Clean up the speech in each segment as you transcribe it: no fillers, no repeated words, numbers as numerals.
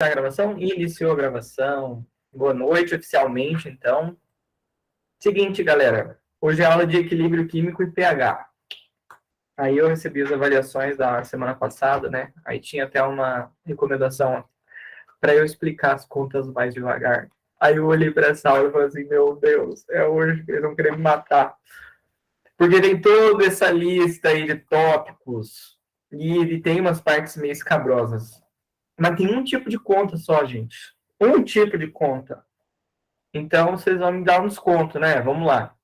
A gravação? Iniciou a gravação. Boa noite, oficialmente, então. Seguinte, galera. Hoje é aula de equilíbrio químico e pH. Aí eu recebi as avaliações da semana passada, né? Aí tinha até uma recomendação para eu explicar as contas mais devagar. Aí eu olhei para essa aula e falei assim, meu Deus, é hoje que eles vão querer me matar. Porque tem toda essa lista aí de tópicos e tem umas partes meio escabrosas. Mas tem um tipo de conta só, gente. Um tipo de conta. Então, vocês vão me dar um desconto, né? Vamos lá.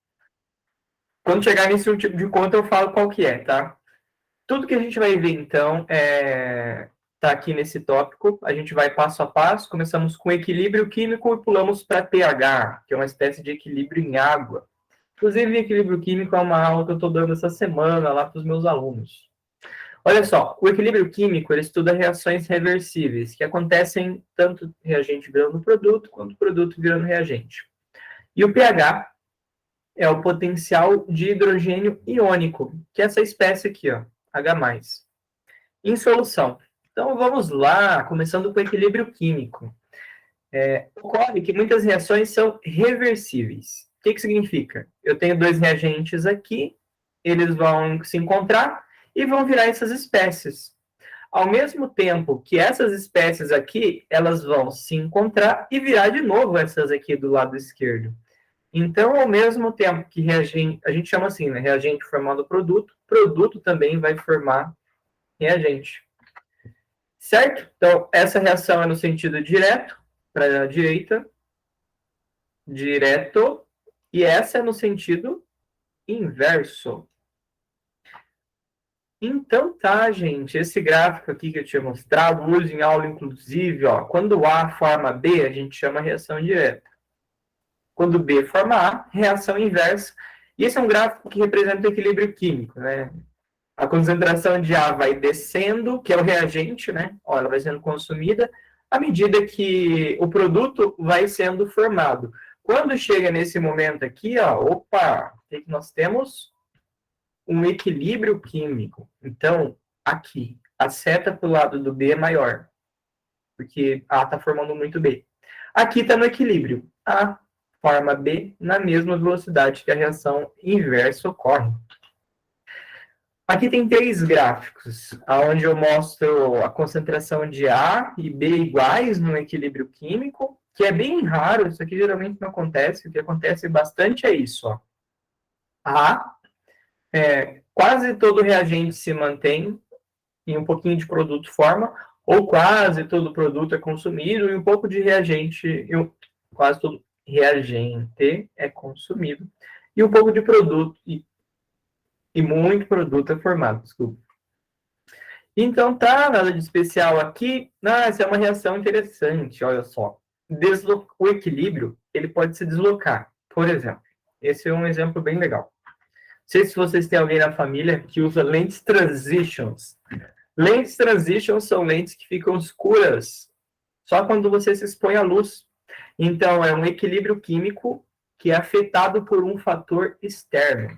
Quando chegar nesse um tipo de conta, eu falo qual que é, tá? Tudo que a gente vai ver, então, tá aqui nesse tópico. A gente vai passo a passo. Começamos com equilíbrio químico e pulamos para pH, que é uma espécie de equilíbrio em água. Inclusive, equilíbrio químico é uma aula que eu estou dando essa semana lá para os meus alunos. Olha só, o equilíbrio químico, ele estuda reações reversíveis, que acontecem tanto reagente virando produto, quanto produto virando reagente. E o pH é o potencial de hidrogênio iônico, que é essa espécie aqui, ó, H+. Em solução. Então, vamos lá, começando com o equilíbrio químico. Ocorre que muitas reações são reversíveis. O que significa? Eu tenho dois reagentes aqui, eles vão se encontrar e vão virar essas espécies. Ao mesmo tempo que essas espécies aqui, elas vão se encontrar e virar de novo essas aqui do lado esquerdo. Então, ao mesmo tempo que reagente, a gente chama assim, né? Reagente formando produto, produto também vai formar reagente. Certo? Então, essa reação é no sentido direto, para a direita, direto, e essa é no sentido inverso. Então tá, gente, esse gráfico aqui que eu tinha mostrado, uso em aula inclusive, ó, quando A forma B, a gente chama reação direta. Quando B forma A, reação inversa. E esse é um gráfico que representa o equilíbrio químico, né? A concentração de A vai descendo, que é o reagente, né? Ó, ela vai sendo consumida, à medida que o produto vai sendo formado. Quando chega nesse momento aqui, ó, opa, o que nós temos? Um equilíbrio químico. Então, aqui, a seta para o lado do B é maior, porque A está formando muito B. Aqui está no equilíbrio. A forma B na mesma velocidade que a reação inversa ocorre. Aqui tem 3 gráficos, onde eu mostro a concentração de A e B iguais no equilíbrio químico, que é bem raro, isso aqui geralmente não acontece, o que acontece bastante é isso, ó. Quase todo reagente se mantém e um pouquinho de produto forma, ou quase todo produto é consumido e um pouco de reagente, quase todo reagente é consumido, e um pouco de produto, e muito produto é formado, desculpa. Então tá, nada de especial aqui. Essa é uma reação interessante, olha só. O equilíbrio, ele pode se deslocar. Por exemplo, esse é um exemplo bem legal. Não sei se vocês têm alguém na família que usa lentes transitions. Lentes transitions são lentes que ficam escuras só quando você se expõe à luz. Então, é um equilíbrio químico que é afetado por um fator externo.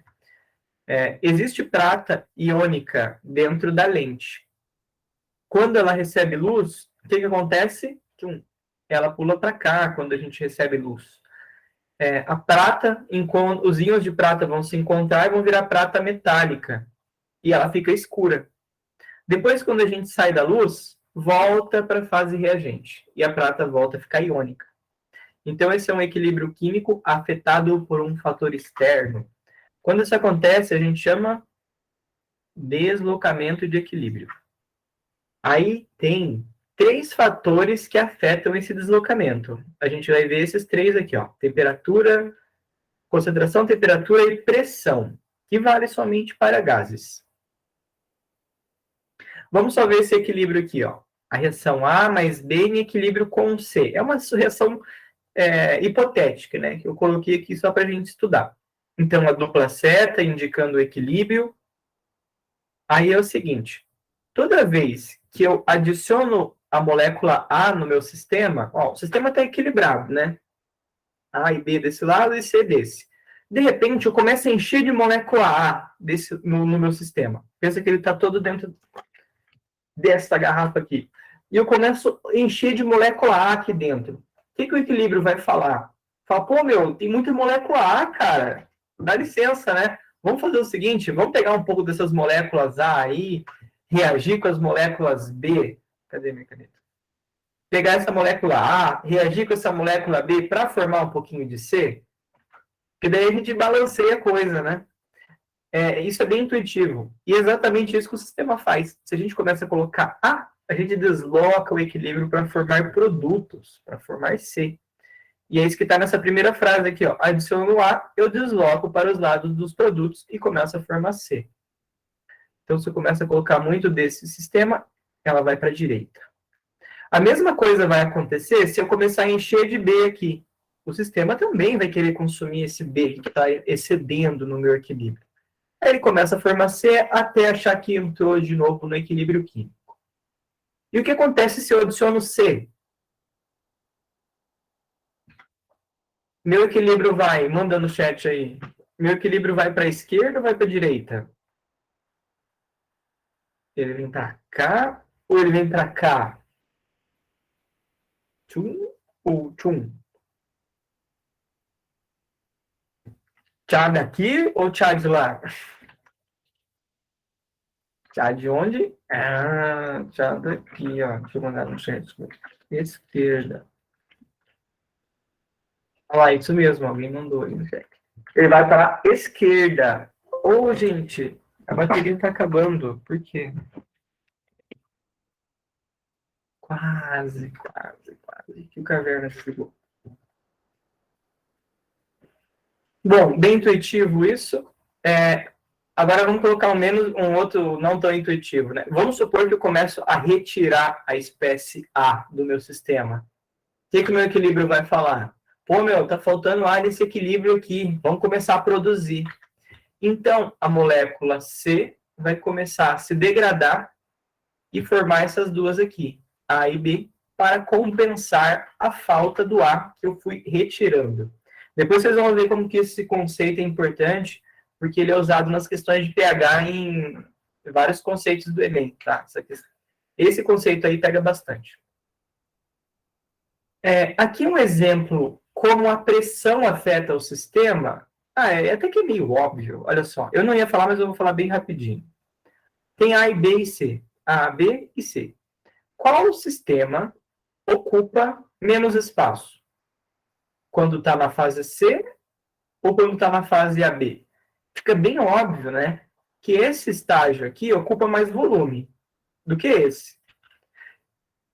Existe prata iônica dentro da lente. Quando ela recebe luz, o que acontece? Ela pula para cá quando a gente recebe luz. A prata, os íons de prata vão se encontrar e vão virar prata metálica. E ela fica escura. Depois, quando a gente sai da luz, volta para a fase reagente. E a prata volta a ficar iônica. Então, esse é um equilíbrio químico afetado por um fator externo. Quando isso acontece, a gente chama deslocamento de equilíbrio. Aí tem 3 fatores que afetam esse deslocamento. A gente vai ver esses 3 aqui, ó. Temperatura, concentração, temperatura e pressão, que vale somente para gases. Vamos só ver esse equilíbrio aqui, ó. A reação A mais B em equilíbrio com C. É uma reação hipotética, né? Que eu coloquei aqui só para a gente estudar. Então, a dupla seta indicando o equilíbrio. Aí é o seguinte, toda vez que eu adiciono a molécula A no meu sistema, ó, o sistema está equilibrado, né? A e B desse lado e C desse. De repente, eu começo a encher de molécula A no meu sistema. Pensa que ele está todo dentro dessa garrafa aqui. e eu começo a encher de molécula A aqui dentro. O que o equilíbrio vai falar? Fala, pô, meu, tem muita molécula A, cara. Dá licença, né? Vamos fazer o seguinte, vamos pegar um pouco dessas moléculas A aí, reagir com as moléculas B. Cadê minha caneta? Pegar essa molécula A, reagir com essa molécula B para formar um pouquinho de C, que daí a gente balanceia a coisa, né? Isso é bem intuitivo. E é exatamente isso que o sistema faz. Se a gente começa a colocar A, a gente desloca o equilíbrio para formar produtos, para formar C. E é isso que está nessa primeira frase aqui, ó. Adiciono A, eu desloco para os lados dos produtos e começo a formar C. Então, se eu começo a colocar muito desse sistema, ela vai para a direita. A mesma coisa vai acontecer se eu começar a encher de B aqui. O sistema também vai querer consumir esse B que está excedendo no meu equilíbrio. Aí ele começa a formar C até achar que entrou de novo no equilíbrio químico. E o que acontece se eu adiciono C? Meu equilíbrio vai, manda no chat aí, meu equilíbrio vai para a esquerda ou vai para a direita? Ele vem para cá ou ele vem para cá? Tchum ou tchum? Tchá daqui ou tchá de lá? Tchá de onde? Ah, tchá daqui, ó. Deixa eu mandar no chat. Esquerda. Olha lá, isso mesmo, alguém mandou aí no chat. Ele vai para a esquerda. Ô, gente, a bateria está acabando. Por quê? Quase. Que o Caverna chegou. Bom, bem intuitivo isso. Agora vamos colocar um outro não tão intuitivo, né? Vamos supor que eu começo a retirar a espécie A do meu sistema. O que o meu equilíbrio vai falar? Pô, meu, tá faltando ar nesse equilíbrio aqui. Vamos começar a produzir. Então, a molécula C vai começar a se degradar e formar essas duas aqui, A e B, para compensar a falta do A que eu fui retirando. Depois vocês vão ver como que esse conceito é importante, porque ele é usado nas questões de pH em vários conceitos do Enem, tá? Esse conceito aí pega bastante. Aqui um exemplo, como a pressão afeta o sistema. Até que é meio óbvio, olha só. Eu não ia falar, mas eu vou falar bem rapidinho. Tem A e B e C. A, B e C. Qual sistema ocupa menos espaço? Quando está na fase C ou quando está na fase AB? Fica bem óbvio, né? Que esse estágio aqui ocupa mais volume do que esse.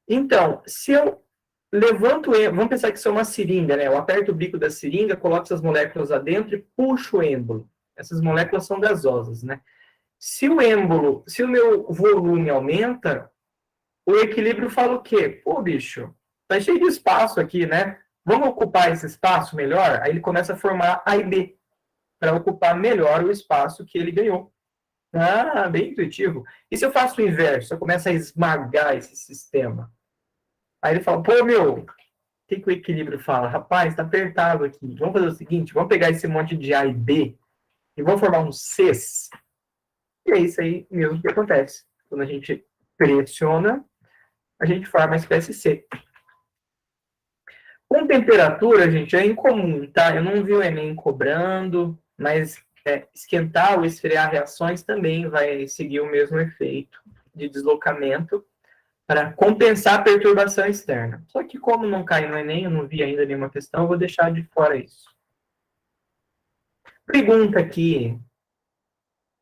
Então, se eu levanto, vamos pensar que isso é uma seringa, né? Eu aperto o bico da seringa, coloco essas moléculas lá dentro e puxo o êmbolo. Essas moléculas são gasosas, né? Se o meu volume aumenta, o equilíbrio fala o quê? Pô, bicho, tá cheio de espaço aqui, né? Vamos ocupar esse espaço melhor? Aí ele começa a formar A e B, para ocupar melhor o espaço que ele ganhou. Bem intuitivo. E se eu faço o inverso? Eu começo a esmagar esse sistema. Aí ele fala, pô, meu, o que o equilíbrio fala? Rapaz, tá apertado aqui. Vamos fazer o seguinte, vamos pegar esse monte de A e B e vamos formar um Cs. E é isso aí mesmo que acontece. Quando a gente pressiona, a gente forma a espécie C. Com temperatura, gente, é incomum, tá? Eu não vi o Enem cobrando, mas esquentar ou esfriar reações também vai seguir o mesmo efeito de deslocamento para compensar a perturbação externa. Só que como não cai no Enem, eu não vi ainda nenhuma questão, eu vou deixar de fora isso. Pergunta aqui.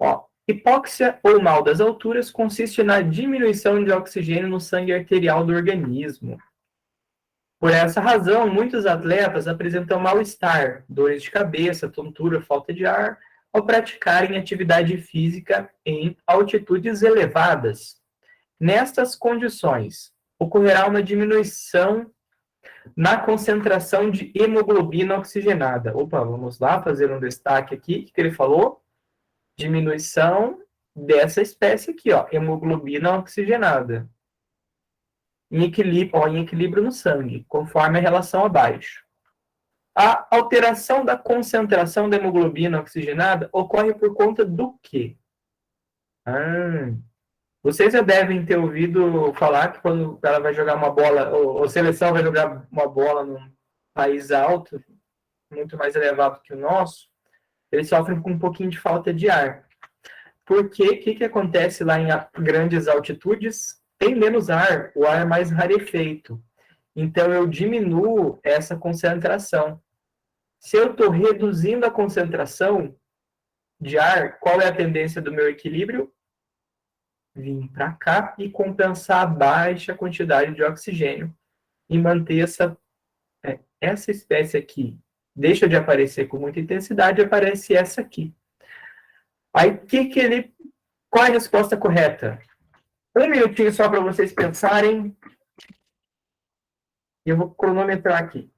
Ó, hipóxia ou mal das alturas consiste na diminuição de oxigênio no sangue arterial do organismo. Por essa razão, muitos atletas apresentam mal-estar, dores de cabeça, tontura, falta de ar, ao praticarem atividade física em altitudes elevadas. Nestas condições, ocorrerá uma diminuição na concentração de hemoglobina oxigenada. Opa, vamos lá fazer um destaque aqui. O que ele falou? Diminuição dessa espécie aqui, ó, hemoglobina oxigenada. Em equilíbrio no sangue, conforme a relação abaixo. A alteração da concentração da hemoglobina oxigenada ocorre por conta do quê? Vocês já devem ter ouvido falar que quando ela vai jogar uma bola, ou a seleção vai jogar uma bola num país alto, muito mais elevado que o nosso, eles sofrem com um pouquinho de falta de ar. Porque o que acontece lá em grandes altitudes? Tem menos ar, o ar é mais rarefeito. Então eu diminuo essa concentração. Se eu estou reduzindo a concentração de ar, qual é a tendência do meu equilíbrio? Vir para cá e compensar a baixa quantidade de oxigênio e manter essa espécie aqui. Deixa de aparecer com muita intensidade e aparece essa aqui. Aí, qual é a resposta correta? Um minutinho só para vocês pensarem. E eu vou cronometrar aqui.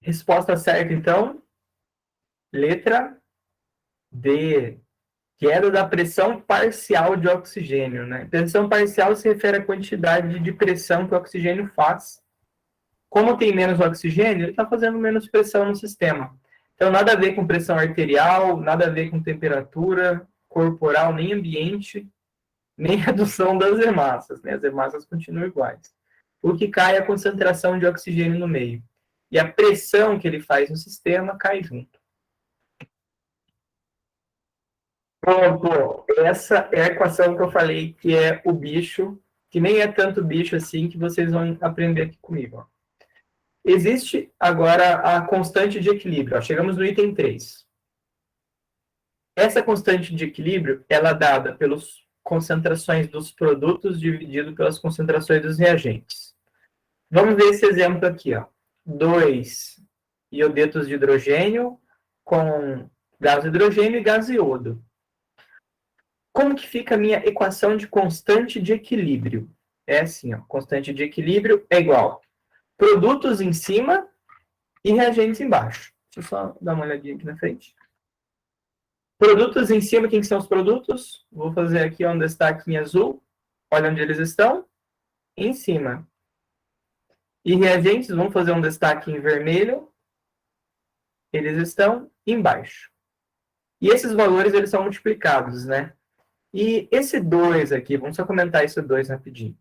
Resposta certa, então. Letra D. Queda da pressão parcial de oxigênio. Né? Pressão parcial se refere à quantidade de pressão que o oxigênio faz. Como tem menos oxigênio, ele está fazendo menos pressão no sistema. Então, nada a ver com pressão arterial, nada a ver com temperatura corporal, nem ambiente, nem redução das hemácias. Né? As hemácias continuam iguais. O que cai é a concentração de oxigênio no meio. E a pressão que ele faz no sistema cai junto. Pronto, essa é a equação que eu falei que é o bicho, que nem é tanto bicho assim, que vocês vão aprender aqui comigo. Ó. Existe agora a constante de equilíbrio. Ó. Chegamos no item 3. Essa constante de equilíbrio, ela é dada pelas concentrações dos produtos dividido pelas concentrações dos reagentes. Vamos ver esse exemplo aqui. Ó. 2 iodetos de hidrogênio com gás hidrogênio e gás iodo. Como que fica a minha equação de constante de equilíbrio? É assim, ó, constante de equilíbrio é igual produtos em cima e reagentes embaixo. Deixa eu só dar uma olhadinha aqui na frente. Produtos em cima, quem são os produtos? Vou fazer aqui um destaque em azul. Olha onde eles estão. Em cima. E reagentes, vamos fazer um destaque em vermelho. Eles estão embaixo. E esses valores, eles são multiplicados, né? E esse 2 aqui, vamos só comentar esse 2 rapidinho.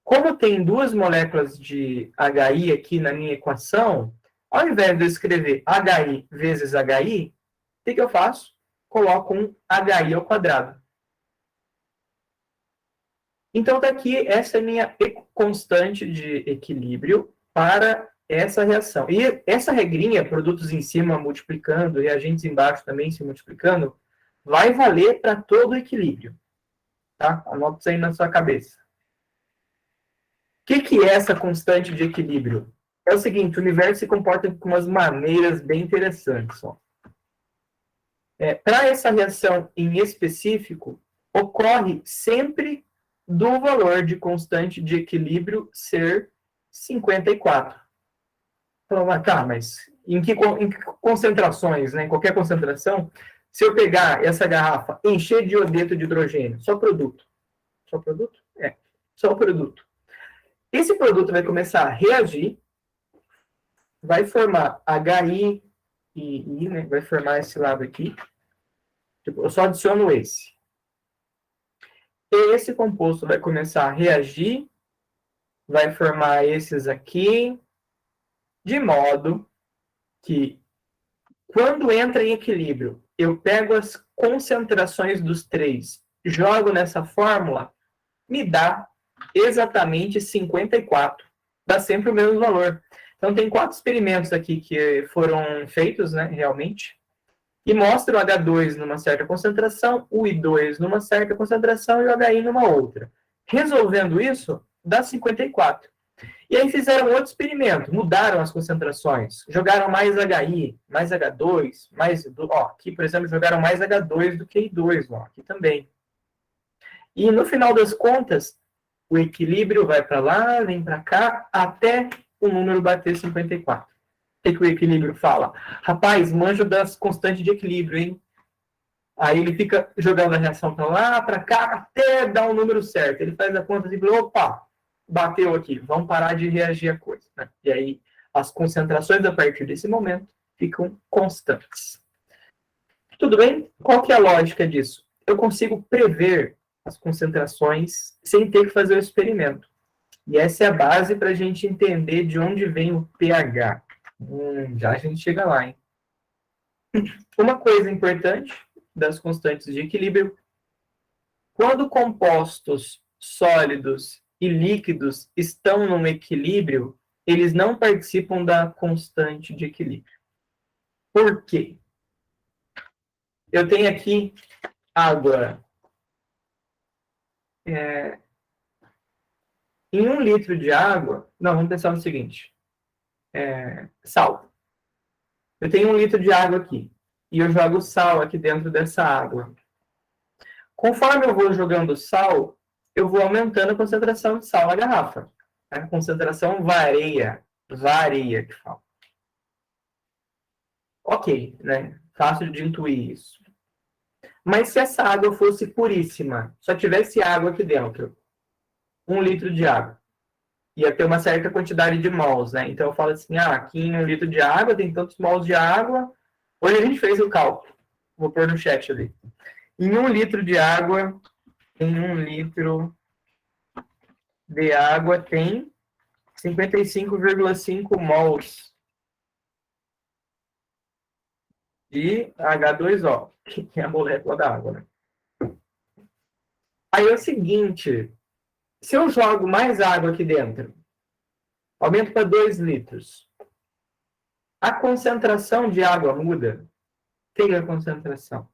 Como tem duas moléculas de HI aqui na minha equação, ao invés de eu escrever HI vezes HI, o que eu faço? Coloco um HI ao quadrado. Então, está aqui, essa é a minha constante de equilíbrio para essa reação. E essa regrinha, produtos em cima multiplicando, reagentes embaixo também se multiplicando, vai valer para todo o equilíbrio. Tá? Anota isso aí na sua cabeça. O que é essa constante de equilíbrio? É o seguinte, o universo se comporta de umas maneiras bem interessantes. Para essa reação em específico, ocorre sempre do valor de constante de equilíbrio ser 54. Então, tá, mas em que concentrações, né? Em qualquer concentração, se eu pegar essa garrafa, encher de iodeto de hidrogênio, só produto. Só produto? Só produto. Esse produto vai começar a reagir, vai formar HI e I, né? Vai formar esse lado aqui. Tipo, eu só adiciono esse. E esse composto vai começar a reagir, vai formar esses aqui, de modo que, quando entra em equilíbrio, eu pego as concentrações dos três, jogo nessa fórmula, me dá exatamente 54. Dá sempre o mesmo valor. Então, tem 4 experimentos aqui que foram feitos, né, realmente, e mostram o H2 numa certa concentração, o I2 numa certa concentração e o HI numa outra. Resolvendo isso, dá 54. E aí fizeram outro experimento, mudaram as concentrações, jogaram mais HI, mais H2, mais... Ó, aqui, por exemplo, jogaram mais H2 do que I2, ó, aqui também. E no final das contas, o equilíbrio vai para lá, vem para cá, até o número bater 54. O que o equilíbrio fala? Rapaz, manjo das constantes de equilíbrio, hein? Aí ele fica jogando a reação para lá, para cá, até dar o número certo. Ele faz a conta e fala, opa, bateu aqui, vamos parar de reagir a coisa. Né? E aí as concentrações a partir desse momento ficam constantes. Tudo bem? Qual que é a lógica disso? Eu consigo prever as concentrações sem ter que fazer o experimento. E essa é a base para a gente entender de onde vem o pH. Já a gente chega lá, hein? Uma coisa importante das constantes de equilíbrio, quando compostos sólidos e líquidos estão num equilíbrio, eles não participam da constante de equilíbrio. Por quê? Eu tenho aqui água. Em 1 litro de água... Não, vamos pensar no seguinte. Sal. Eu tenho 1 litro de água aqui. E eu jogo sal aqui dentro dessa água. Conforme eu vou jogando sal, eu vou aumentando a concentração de sal na garrafa. A concentração varia que fala. Ok, né? Fácil de intuir isso. Mas se essa água fosse puríssima, só tivesse água aqui dentro, 1 litro de água, ia ter uma certa quantidade de mols, né? Então eu falo assim, aqui em 1 litro de água tem tantos mols de água. Hoje a gente fez o cálculo. Vou pôr no chat ali. Em 1 litro de água, tem 55,5 mols de H2O, que é a molécula da água, né? Aí é o seguinte, se eu jogo mais água aqui dentro, aumento para 2 litros, a concentração de água muda? Tem a concentração.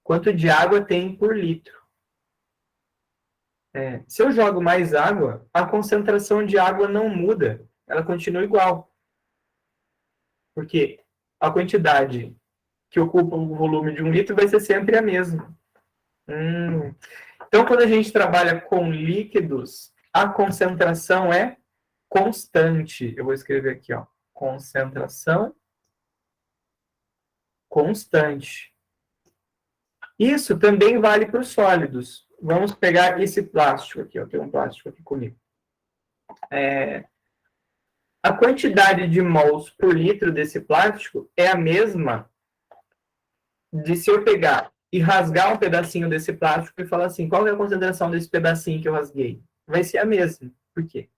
Quanto de água tem por litro? Se eu jogo mais água, a concentração de água não muda. Ela continua igual. Porque a quantidade que ocupa o volume de 1 litro vai ser sempre a mesma. Então, quando a gente trabalha com líquidos, a concentração é constante. Eu vou escrever aqui, ó. Concentração constante. Isso também vale para os sólidos. Vamos pegar esse plástico aqui, ó. Tem um plástico aqui comigo. A quantidade de mols por litro desse plástico é a mesma de se eu pegar e rasgar um pedacinho desse plástico e falar assim, qual é a concentração desse pedacinho que eu rasguei? Vai ser a mesma. Por quê?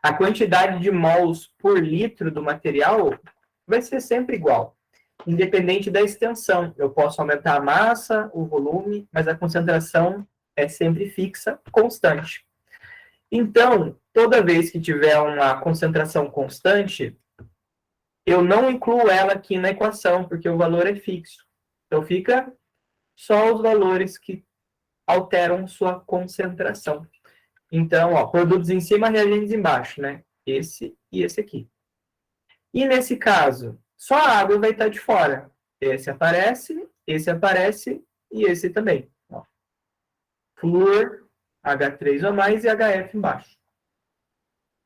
A quantidade de mols por litro do material vai ser sempre igual, independente da extensão. Eu posso aumentar a massa, o volume, mas a concentração é sempre fixa, constante. Então, toda vez que tiver uma concentração constante, eu não incluo ela aqui na equação, porque o valor é fixo. Então, fica só os valores que alteram sua concentração. Então, ó, produtos em cima, reagentes embaixo, né? Esse e esse aqui. E nesse caso, só a água vai estar de fora. Esse aparece e esse também. Ó. Flúor, H3 ou mais e HF embaixo.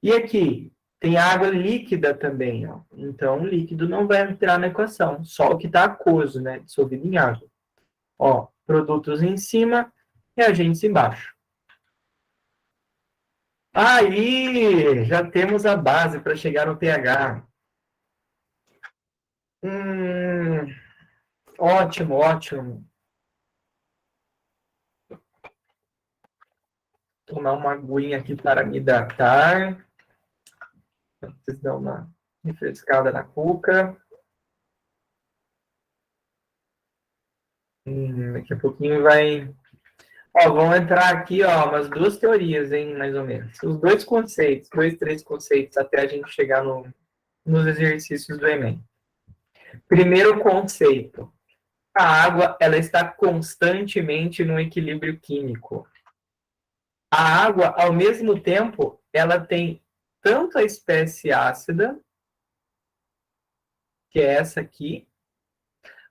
E aqui, tem água líquida também. Ó. Então, o líquido não vai entrar na equação. Só o que está aquoso, né? Dissolvido em água. Ó, produtos em cima, reagentes embaixo. Aí, já temos a base para chegar no pH. Ótimo, ótimo. Tomar uma aguinha aqui para me hidratar. Preciso dar uma refrescada na cuca. Daqui a pouquinho vai... Ó, vão entrar aqui, ó, umas 2 teorias, hein, mais ou menos. Os 2 conceitos, 2, 3 conceitos, até a gente chegar nos exercícios do Enem. Primeiro conceito. A água, ela está constantemente no equilíbrio químico. A água, ao mesmo tempo, ela tem tanto a espécie ácida, que é essa aqui,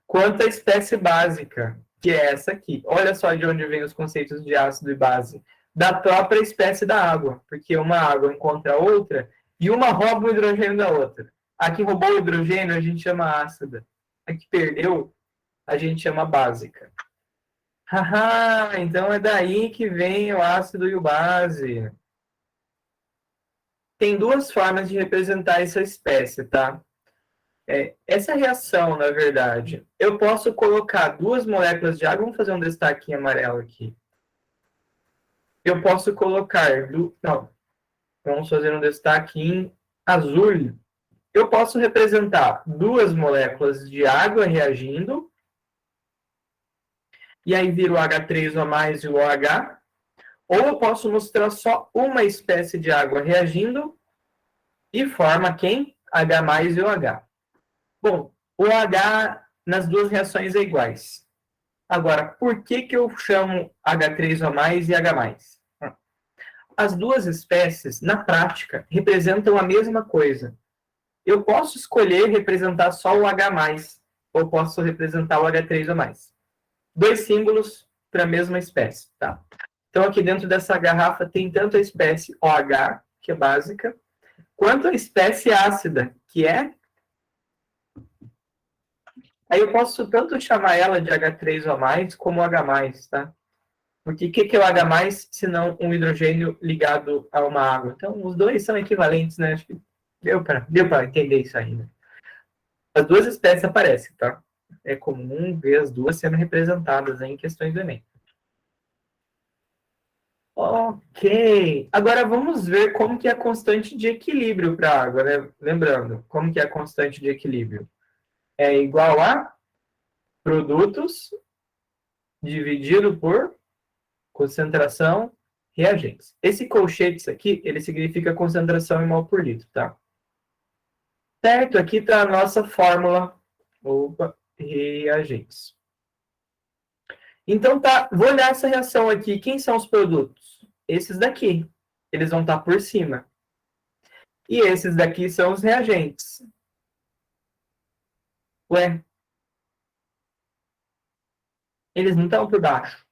quanto a espécie básica, que é essa aqui. Olha só de onde vem os conceitos de ácido e base. Da própria espécie da água, porque uma água encontra outra e uma rouba o hidrogênio da outra. A que roubou o hidrogênio a gente chama ácida. A que perdeu a gente chama básica. Haha, então é daí que vem o ácido e o base. Tem duas formas de representar essa espécie, tá? Essa reação, na verdade, eu posso colocar duas moléculas de água, vamos fazer um destaque em amarelo aqui. Eu posso colocar, não, vamos fazer um destaque em azul. Eu posso representar duas moléculas de água reagindo, e aí vira o H3O+, e o OH, ou eu posso mostrar só uma espécie de água reagindo e forma quem? H+ e OH. Bom, o H nas duas reações é iguais. Agora, por que eu chamo H3O+ e H+? As duas espécies, na prática, representam a mesma coisa. Eu posso escolher representar só o H+, ou posso representar o H3O+. Dois símbolos para a mesma espécie, tá? Então, aqui dentro dessa garrafa tem tanto a espécie OH, que é básica, quanto a espécie ácida, que é... Aí eu posso tanto chamar ela de H3O+, como H+, tá? Porque o que é o H+, se não um hidrogênio ligado a uma água? Então, os dois são equivalentes, né? Acho que deu para entender isso aí, né? As duas espécies aparecem, tá? É comum ver as duas sendo representadas em questões do Enem. Ok. Agora vamos ver como que é a constante de equilíbrio para a água, né? Lembrando, como que é a constante de equilíbrio? É igual a produtos dividido por concentração reagentes. Esse colchetes aqui, ele significa concentração em mol por litro, tá? Certo, aqui está a nossa fórmula. Opa, reagentes. Então, tá, vou olhar essa reação aqui. Quem são os produtos? Esses daqui. Eles vão estar por cima. E esses daqui são os reagentes. Ué, eles não estão por baixo.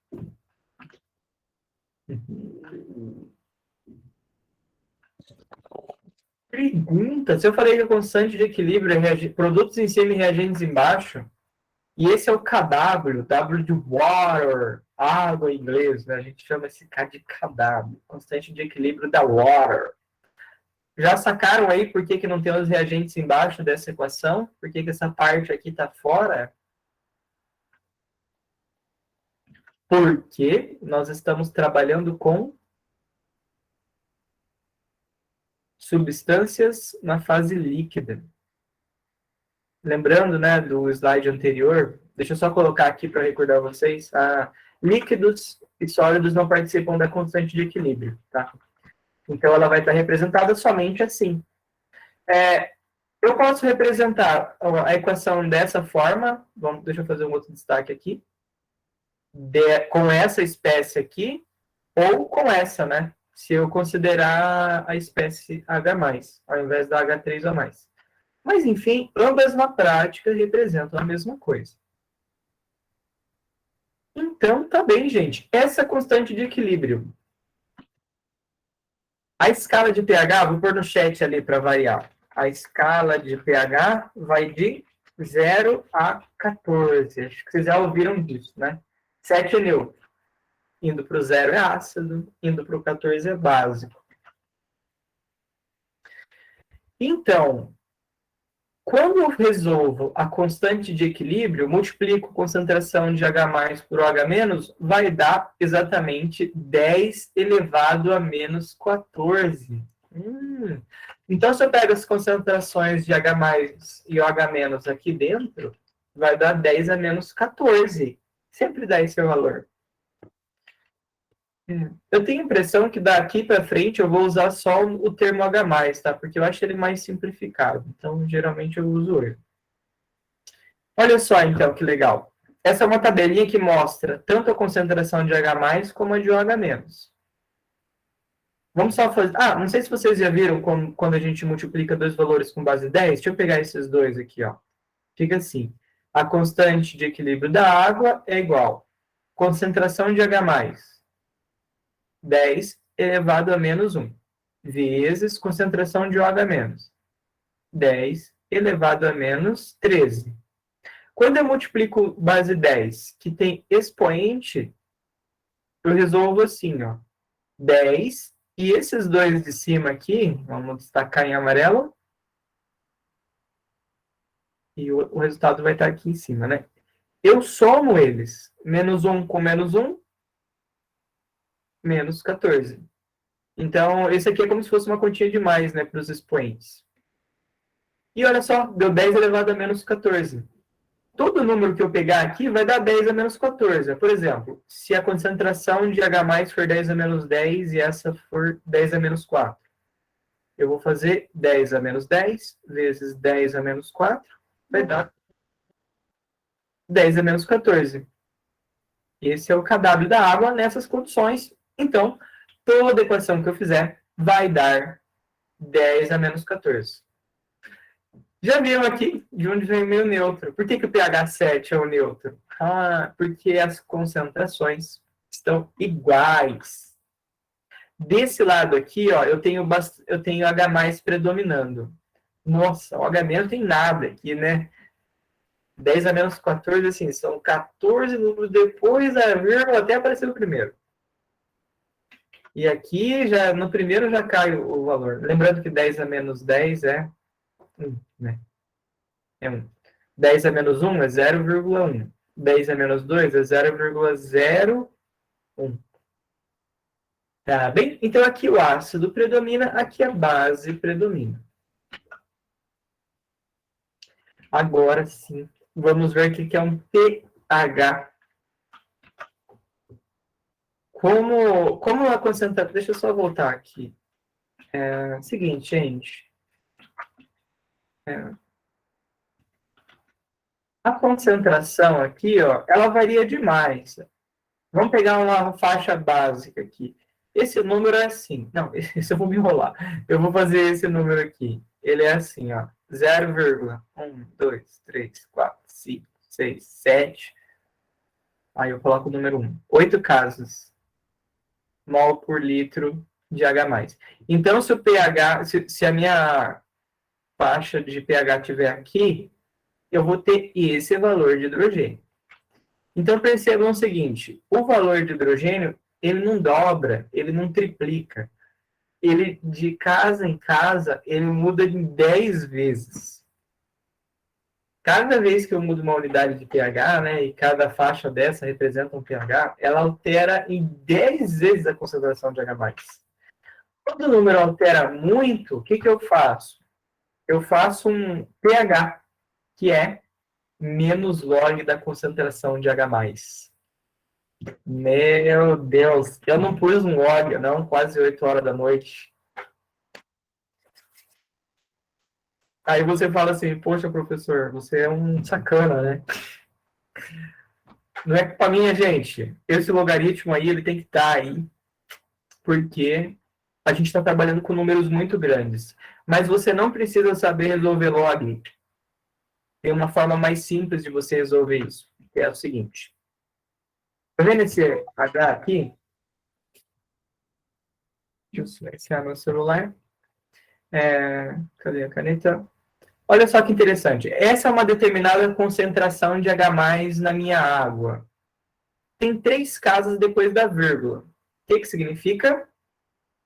Pergunta, se eu falei que a constante de equilíbrio é produtos em cima e reagentes embaixo, e esse é o KW, W de water, água em inglês, né? A gente chama esse K de KW, constante de equilíbrio da water. Já sacaram aí por que não tem os reagentes embaixo dessa equação? Por que essa parte aqui está fora? Porque nós estamos trabalhando com substâncias na fase líquida. Lembrando, né, do slide anterior, deixa eu só colocar aqui para recordar vocês, líquidos e sólidos não participam da constante de equilíbrio, tá? Então, ela vai estar representada somente assim. Eu posso representar a equação dessa forma, deixa eu fazer um outro destaque aqui, com essa espécie aqui, ou com essa, né? Se eu considerar a espécie H+, ao invés da H3O+. Mas, enfim, ambas na prática representam a mesma coisa. Então, tá bem, gente. Essa é a constante de equilíbrio. A escala de pH, vou pôr no chat ali para variar. A escala de pH vai de 0 a 14. Acho que vocês já ouviram disso, né? 7 é neutro. Indo para o 0 é ácido, indo para o 14 é básico. Então, quando eu resolvo a constante de equilíbrio, multiplico a concentração de H+ por OH-, vai dar exatamente 10 elevado a menos 14. Então, se eu pego as concentrações de H+ e OH- aqui dentro, vai dar 10 a menos 14. Sempre dá esse valor. Eu tenho a impressão que daqui para frente eu vou usar só o termo H+, tá? Porque eu acho ele mais simplificado. Então, geralmente eu uso ele. Olha só, então, que legal. Essa é uma tabelinha que mostra tanto a concentração de H+, como a de OH-. Vamos só fazer... Ah, não sei se vocês já viram quando a gente multiplica dois valores com base 10. Deixa eu pegar esses dois aqui, ó. Fica assim. A constante de equilíbrio da água é igual. Concentração de H+, 10 elevado a menos 1, vezes concentração de OH-, 10 elevado a menos 13. Quando eu multiplico base 10, que tem expoente, eu resolvo assim, ó. 10, e esses dois de cima aqui, vamos destacar em amarelo, e o resultado vai estar aqui em cima, né? Eu somo eles. Menos 1 com menos 1, menos 14. Então, esse aqui é como se fosse uma continha de mais, né, para os expoentes. E olha só, deu 10 elevado a menos 14. Todo número que eu pegar aqui vai dar 10 a menos 14. Por exemplo, se a concentração de H+ for 10 a menos 10 e essa for 10 a menos 4. Eu vou fazer 10 a menos 10 vezes 10 a menos 4, vai dar 10 a menos 14. Esse é o kW da água nessas condições. Então, toda equação que eu fizer vai dar 10 a menos 14. Já viram aqui de onde vem o meu neutro. Por que o pH 7 é o neutro? Ah, porque as concentrações estão iguais. Desse lado aqui, ó, eu tenho H+ predominando. Nossa, o H- não tem nada aqui, né? 10 a menos 14, assim, são 14 números depois da vírgula até aparecer o primeiro. E aqui, no primeiro já cai o valor. Lembrando que 10 a menos 10 é 1, né? É 1. 10 a menos 1 é 0,1. 10 a menos 2 é 0,01. Tá bem? Então, aqui o ácido predomina, aqui a base predomina. Agora sim, vamos ver o que é um pH. Como a concentração... Deixa eu só voltar aqui. Seguinte, gente. A concentração aqui, ó, ela varia demais. Vamos pegar uma faixa básica aqui. Esse número é assim. Não, esse eu vou me enrolar. Eu vou fazer esse número aqui. Ele é assim, ó. 0,1, 2, 3, 4, 5, 6, 7. Aí eu coloco o número 1. 8 casos. Mol por litro de H+. Então, se o pH, se a minha faixa de pH estiver aqui, eu vou ter esse valor de hidrogênio. Então, percebam o seguinte, o valor de hidrogênio, ele não dobra, ele não triplica. Ele, de casa em casa, ele muda em 10 vezes. Cada vez que eu mudo uma unidade de pH, né, e cada faixa dessa representa um pH, ela altera em 10 vezes a concentração de H+. Quando o número altera muito, o que eu faço? Eu faço um pH, que é menos log da concentração de H+. Meu Deus, eu não pus um log, não, quase 8 horas da noite. Aí você fala assim, poxa, professor, você é um sacana, né? Não é culpa minha, gente. Esse logaritmo aí, ele tem que estar aí, porque a gente está trabalhando com números muito grandes. Mas você não precisa saber resolver log. Tem uma forma mais simples de você resolver isso, que é o seguinte. Tá vendo esse H aqui? Deixa eu silenciar meu celular. Cadê a caneta? Olha só que interessante. Essa é uma determinada concentração de H+ na minha água. Tem 3 casas depois da vírgula. O que significa?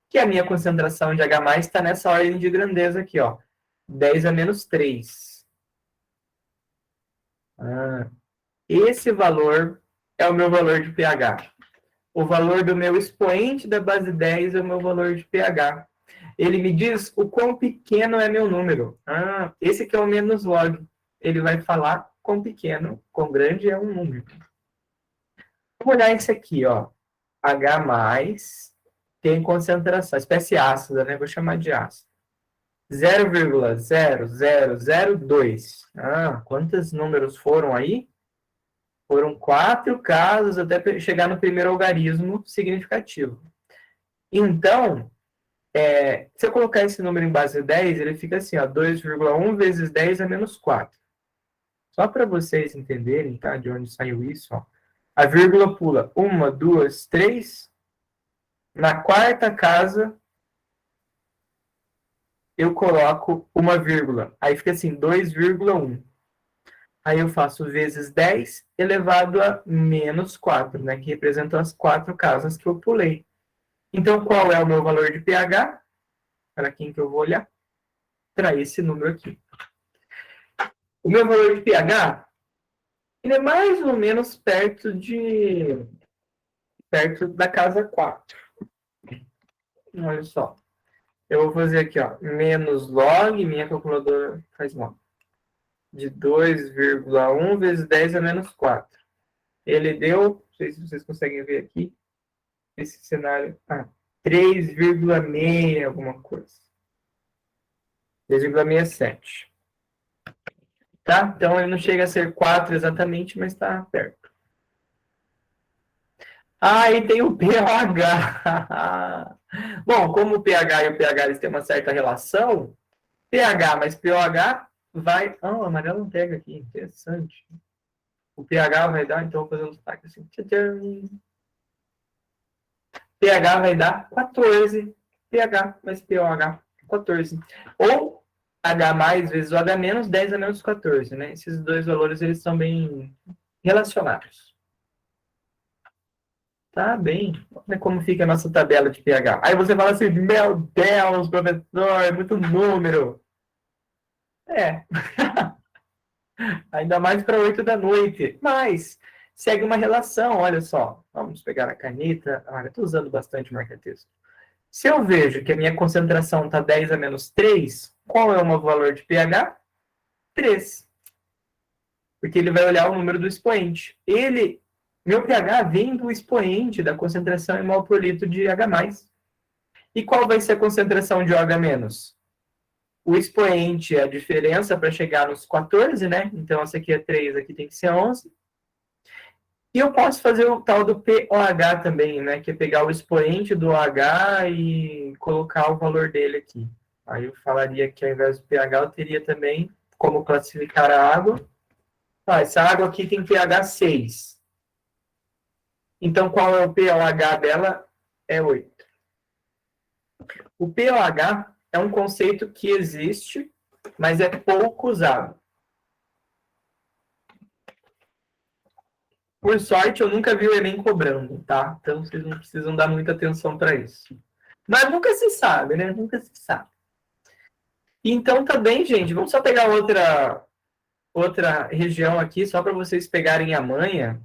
Que a minha concentração de H+ está nessa ordem de grandeza aqui, ó. 10 a menos 3. Esse valor é o meu valor de pH. O valor do meu expoente da base 10 é o meu valor de pH. Ele me diz o quão pequeno é meu número. Esse aqui é o menos log. Ele vai falar quão pequeno, quão grande é um número. Vamos olhar esse aqui, ó. H+, tem concentração, espécie ácida, né? Vou chamar de ácido. 0,0002. Quantos números foram aí? Foram 4 casos até chegar no primeiro algarismo significativo. Então, Se eu colocar esse número em base 10, ele fica assim, ó, 2,1 vezes 10 é menos 4. Só para vocês entenderem, tá? De onde saiu isso, ó. A vírgula pula 1, 2, 3. Na quarta casa, eu coloco uma vírgula. Aí fica assim, 2,1. Aí eu faço vezes 10 elevado a menos 4, né? Que representam as 4 casas que eu pulei. Então, qual é o meu valor de pH? Para quem que eu vou olhar? Para esse número aqui. O meu valor de pH, ele é mais ou menos perto da casa 4. Olha só. Eu vou fazer aqui, ó, menos log, minha calculadora faz mal, de 2,1 vezes 10 a menos 4. Ele deu, não sei se vocês conseguem ver aqui, esse cenário, 3,6 alguma coisa. 3,67. Tá? Então, ele não chega a ser 4 exatamente, mas está perto. E tem o pH. Bom, como o pH e o pH eles têm uma certa relação, pH mais pOH vai... o amarelo não pega aqui, interessante. O pH vai dar, então, vou fazer um destaque assim. pH vai dar 14. pH mais pOH, 14. Ou H mais vezes o H menos, 10 a menos 14, né? Esses dois valores, eles são bem relacionados. Tá bem. Olha como fica a nossa tabela de pH. Aí você fala assim, meu Deus, professor, é muito número. Ainda mais para 8 da noite. Mas segue uma relação, olha só. Vamos pegar a caneta. Eu estou usando bastante marca-texto. Se eu vejo que a minha concentração está 10 a menos 3, qual é o meu valor de pH? 3. Porque ele vai olhar o número do expoente. Meu pH vem do expoente da concentração em mol por litro de H+. E qual vai ser a concentração de OH-? O expoente é a diferença para chegar nos 14, né? Então, essa aqui é 3, aqui tem que ser 11. E eu posso fazer o tal do pOH também, né? Que é pegar o expoente do OH e colocar o valor dele aqui. Aí eu falaria que ao invés do pH, eu teria também como classificar a água. Essa água aqui tem pH 6. Então, qual é o pOH dela? É 8. O pOH é um conceito que existe, mas é pouco usado. Por sorte, eu nunca vi o Enem cobrando, tá? Então, vocês não precisam dar muita atenção para isso. Mas nunca se sabe, né? Nunca se sabe. Então, tá bem, gente. Vamos só pegar outra região aqui, só para vocês pegarem a manha.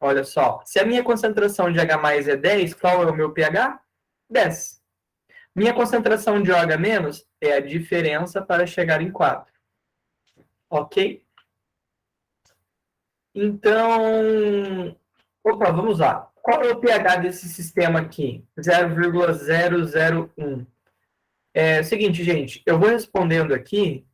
Olha só. Se a minha concentração de H+ é 10, qual é o meu pH? 10. Minha concentração de OH- é a diferença para chegar em 4. Ok? Então, vamos lá. Qual é o pH desse sistema aqui? 0,001. É o seguinte, gente, eu vou respondendo aqui,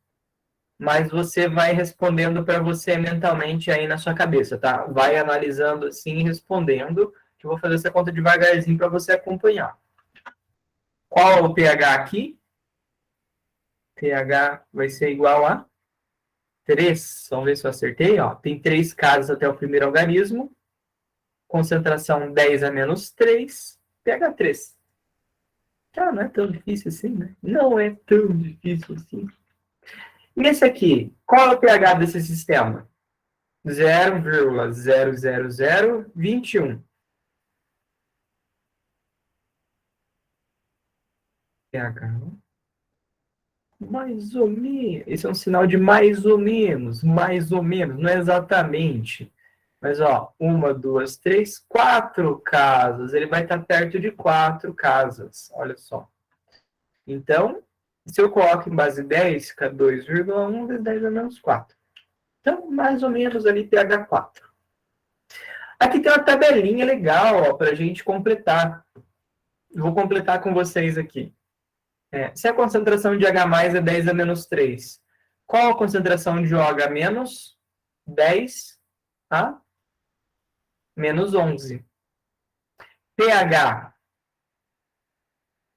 mas você vai respondendo para você mentalmente aí na sua cabeça, tá? Vai analisando assim e respondendo, que eu vou fazer essa conta devagarzinho para você acompanhar. Qual é o pH aqui? pH vai ser igual a 3. Vamos ver se eu acertei. Ó. Tem 3 casas até o primeiro algarismo. Concentração 10 a menos 3. pH 3. Não é tão difícil assim, né? Não é tão difícil assim. E esse aqui? Qual é o pH desse sistema? 0,00021. pH. Mais ou menos. Esse é um sinal de mais ou menos. Mais ou menos. Não é exatamente. Mas, ó, 1, 2, 3, 4 casas. Ele vai estar perto de 4 casas. Olha só. Então, se eu coloco em base 10, fica 2,1 vezes 10 a menos 4. Então, mais ou menos ali pH 4. Aqui tem uma tabelinha legal para a gente completar. Vou completar com vocês aqui. Se a concentração de H+ é 10 a menos 3, qual a concentração de OH menos? 10 a menos 11. pH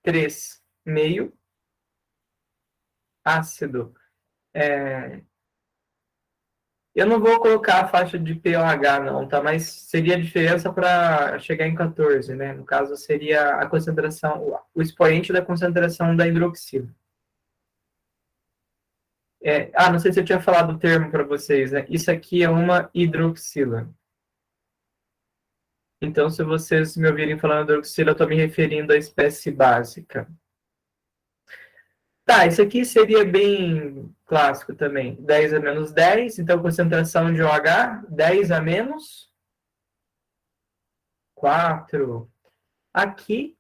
3. meio ácido. Eu não vou colocar a faixa de pH, não, tá? Mas seria a diferença para chegar em 14, né? No caso, seria a concentração, o expoente da concentração da hidroxila. Não sei se eu tinha falado o termo para vocês, né? Isso aqui é uma hidroxila. Então, se vocês me ouvirem falando hidroxila, eu estou me referindo à espécie básica. Tá, isso aqui seria bem clássico também. 10 a menos 10, então concentração de OH, 10 a menos 4. Aqui,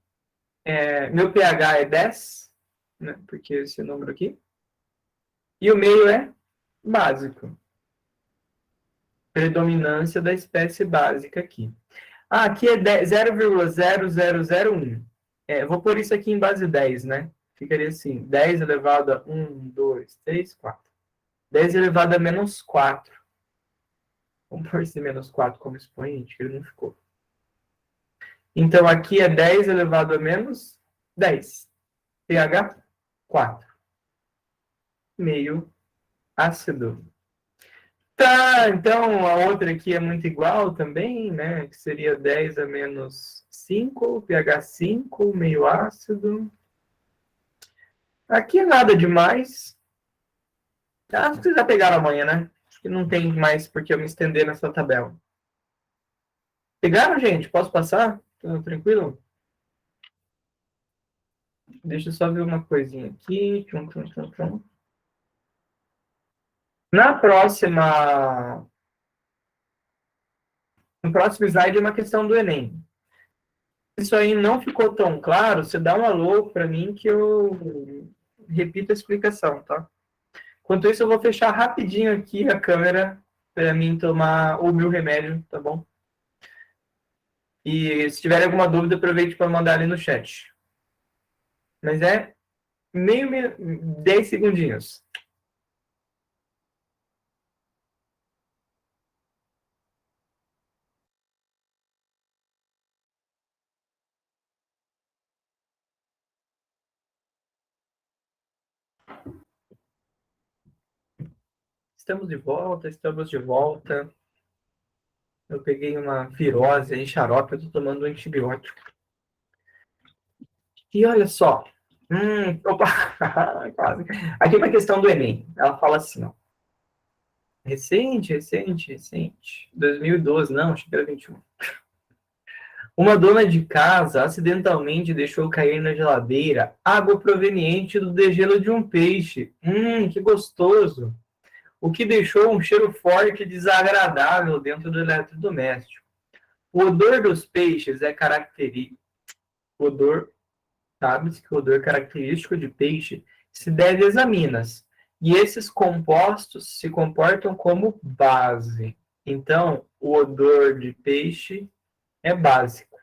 meu pH é 10, né, porque esse número aqui. E o meio é básico. Predominância da espécie básica aqui. Aqui é 0,0001. Vou pôr isso aqui em base 10, né? Ficaria assim, 10 elevado a 1, 2, 3, 4. 10 elevado a menos 4. Vamos pôr esse menos 4 como expoente, que ele não ficou. Então, aqui é 10 elevado a menos 10. pH 4. Meio ácido. Tá, então a outra aqui é muito igual também, né? Que seria 10 a menos 5, pH 5, meio ácido. Aqui é nada demais. Vocês já pegaram amanhã, né? Acho que não tem mais porque eu me estender nessa tabela. Pegaram, gente? Posso passar? Tranquilo? Deixa eu só ver uma coisinha aqui. Na próxima... No próximo slide é uma questão do Enem. Se isso aí não ficou tão claro, você dá um alô para mim que eu repito a explicação, tá? Enquanto isso, eu vou fechar rapidinho aqui a câmera para mim tomar o meu remédio, tá bom? E se tiver alguma dúvida, aproveite para mandar ali no chat. Mas 10 segundinhos. Estamos de volta, estamos de volta. Eu peguei uma virose em xarope, eu tô tomando um antibiótico. E olha só. Opa! Quase. Aqui é uma questão do Enem. Ela fala assim, ó. Recente. 2012, não, acho que era 21. Uma dona de casa acidentalmente deixou cair na geladeira água proveniente do degelo de um peixe. Que gostoso! O que deixou um cheiro forte e desagradável dentro do eletrodoméstico. O odor dos peixes é característico. Sabe-se que o odor característico de peixe se deve às aminas. E esses compostos se comportam como base. Então, o odor de peixe é básico.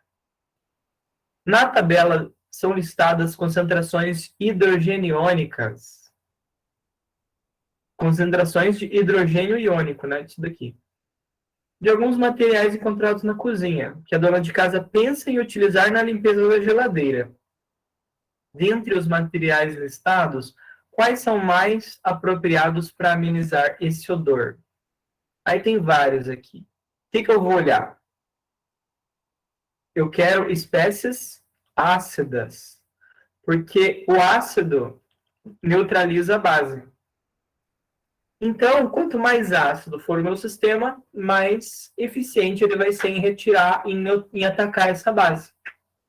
Na tabela são listadas concentrações hidrogeniônicas. Concentrações de hidrogênio iônico, né? Isso daqui. De alguns materiais encontrados na cozinha, que a dona de casa pensa em utilizar na limpeza da geladeira. Dentre os materiais listados, quais são mais apropriados para amenizar esse odor? Aí tem vários aqui. O que eu vou olhar? Eu quero espécies ácidas, porque o ácido neutraliza a base. Então, quanto mais ácido for o meu sistema, mais eficiente ele vai ser em retirar, em atacar essa base.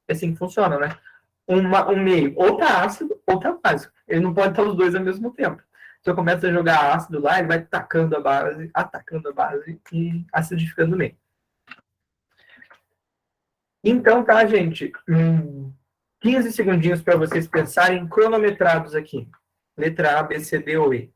É assim que funciona, né? Um meio ou tá ácido ou tá básico. Ele não pode estar os dois ao mesmo tempo. Se eu começo a jogar ácido lá, ele vai atacando a base e acidificando o meio. Então, tá, gente? 15 segundinhos para vocês pensarem cronometrados aqui. Letra A, B, C, D ou E.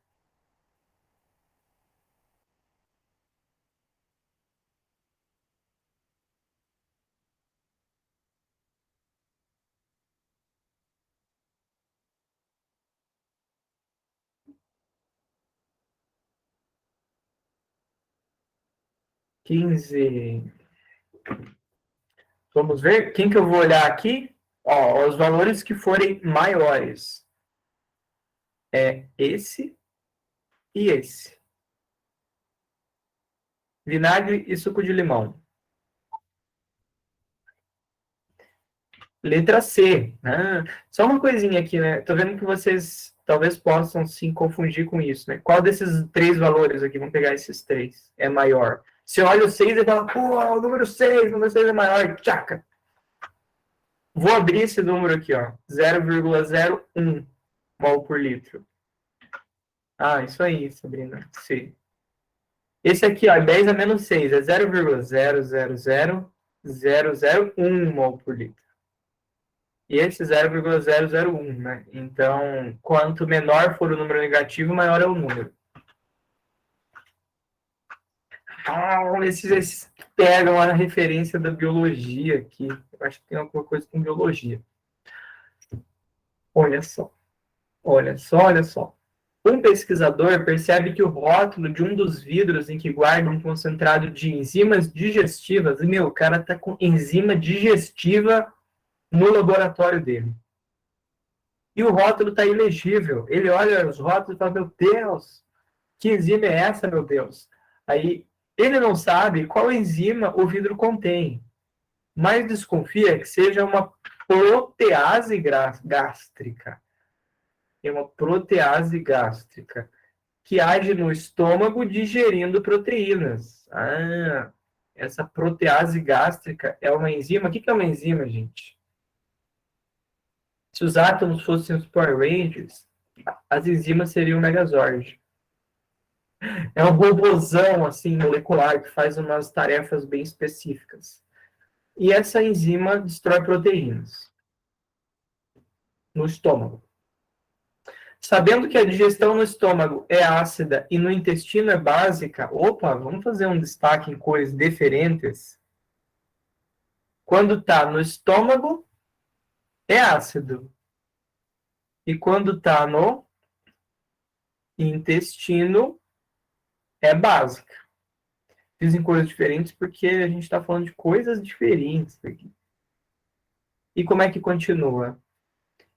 Quinze. Vamos ver. Quem que eu vou olhar aqui? Ó, os valores que forem maiores é esse e esse. Vinagre e suco de limão. Letra C. Ah, só uma coisinha aqui, né? Tô vendo que vocês talvez possam se confundir com isso, né? Qual desses três valores aqui, vamos pegar esses três, é maior? Você olha o 6 e fala, pô, o número 6 é maior, tchaca. Vou abrir esse número aqui, ó, 0,01 mol por litro. Ah, isso aí, Sabrina, C. Esse aqui, ó, 10 a menos 6, é 0,000001 mol por litro. E esse 0,001, né? Então, quanto menor for o número negativo, maior é o número. Ah, esses pegam a referência da biologia aqui. Eu acho que tem alguma coisa com biologia. Olha só. Olha só, olha só. Um pesquisador percebe que o rótulo de um dos vidros em que guarda um concentrado de enzimas digestivas, e, meu, o cara tá com enzima digestiva no laboratório dele. E o rótulo está ilegível. Ele olha os rótulos e fala, meu Deus, que enzima é essa, meu Deus? Aí ele não sabe qual enzima o vidro contém, mas desconfia que seja uma protease gástrica. É uma protease gástrica que age no estômago digerindo proteínas. Ah, essa protease gástrica é uma enzima. O que é uma enzima, gente? Se os átomos fossem os Power Rangers, as enzimas seriam o Megazord. É um robozão assim, molecular que faz umas tarefas bem específicas. E essa enzima destrói proteínas no estômago. Sabendo que a digestão no estômago é ácida e no intestino é básica, opa, vamos fazer um destaque em cores diferentes. Quando está no estômago, é ácido. E quando está no intestino, é básica. Fiz em cores diferentes porque a gente está falando de coisas diferentes aqui. E como é que continua?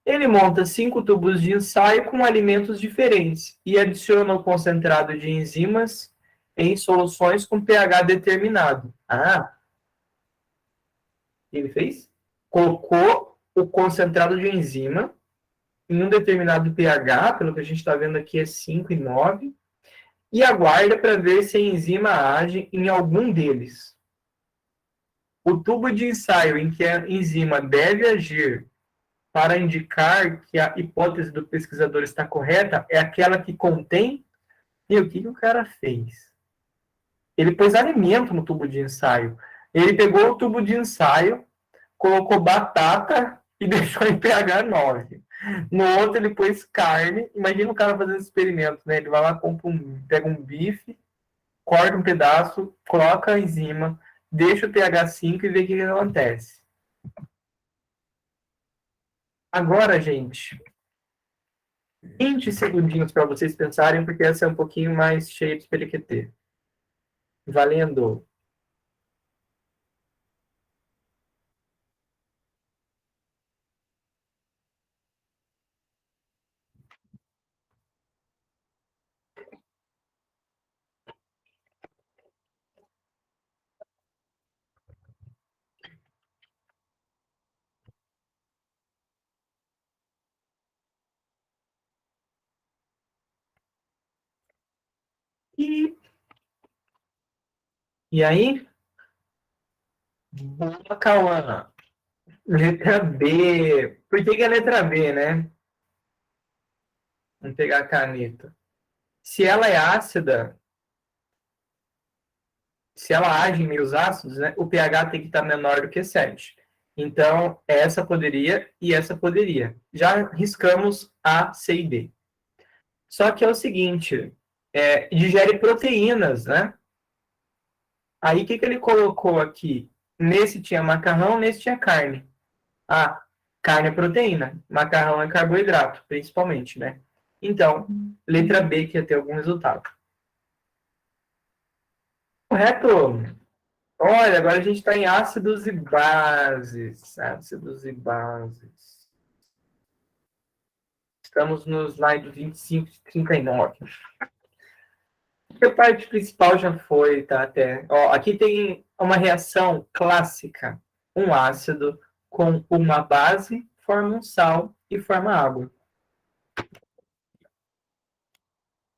Ele monta 5 tubos de ensaio com alimentos diferentes e adiciona o concentrado de enzimas em soluções com pH determinado. Ah, ele fez? Colocou o concentrado de enzima em um determinado pH, pelo que a gente está vendo aqui é 5 e 9, e aguarda para ver se a enzima age em algum deles. O tubo de ensaio em que a enzima deve agir para indicar que a hipótese do pesquisador está correta é aquela que contém. E o que o cara fez? Ele pôs alimento no tubo de ensaio. Ele pegou o tubo de ensaio, colocou batata e deixou em pH 9. No outro, ele pôs carne. Imagina o cara fazendo esse experimento, né? Ele vai lá, pega um bife, corta um pedaço, coloca a enzima, deixa o pH 5 e vê o que acontece. Agora, gente, 20 segundinhos para vocês pensarem, porque essa é um pouquinho mais cheia de periquetê. Valendo. E aí? Boa, Cauã. Letra B. Por que é letra B, né? Vamos pegar a caneta. Se ela é ácida, se ela age em meios ácidos, né, o pH tem que estar menor do que 7. Então, essa poderia e essa poderia. Já riscamos A, C e D. Só que é o seguinte, digere proteínas, né? Aí, o que ele colocou aqui? Nesse tinha macarrão, nesse tinha carne. Ah, carne é proteína, macarrão é carboidrato, principalmente, né? Então, letra B que ia ter algum resultado. Correto? Olha, agora a gente está em ácidos e bases. Ácidos e bases. Estamos no slide 25 e 39. A parte principal já foi, tá? Até. Ó, aqui tem uma reação clássica. Um ácido com uma base forma um sal e forma água.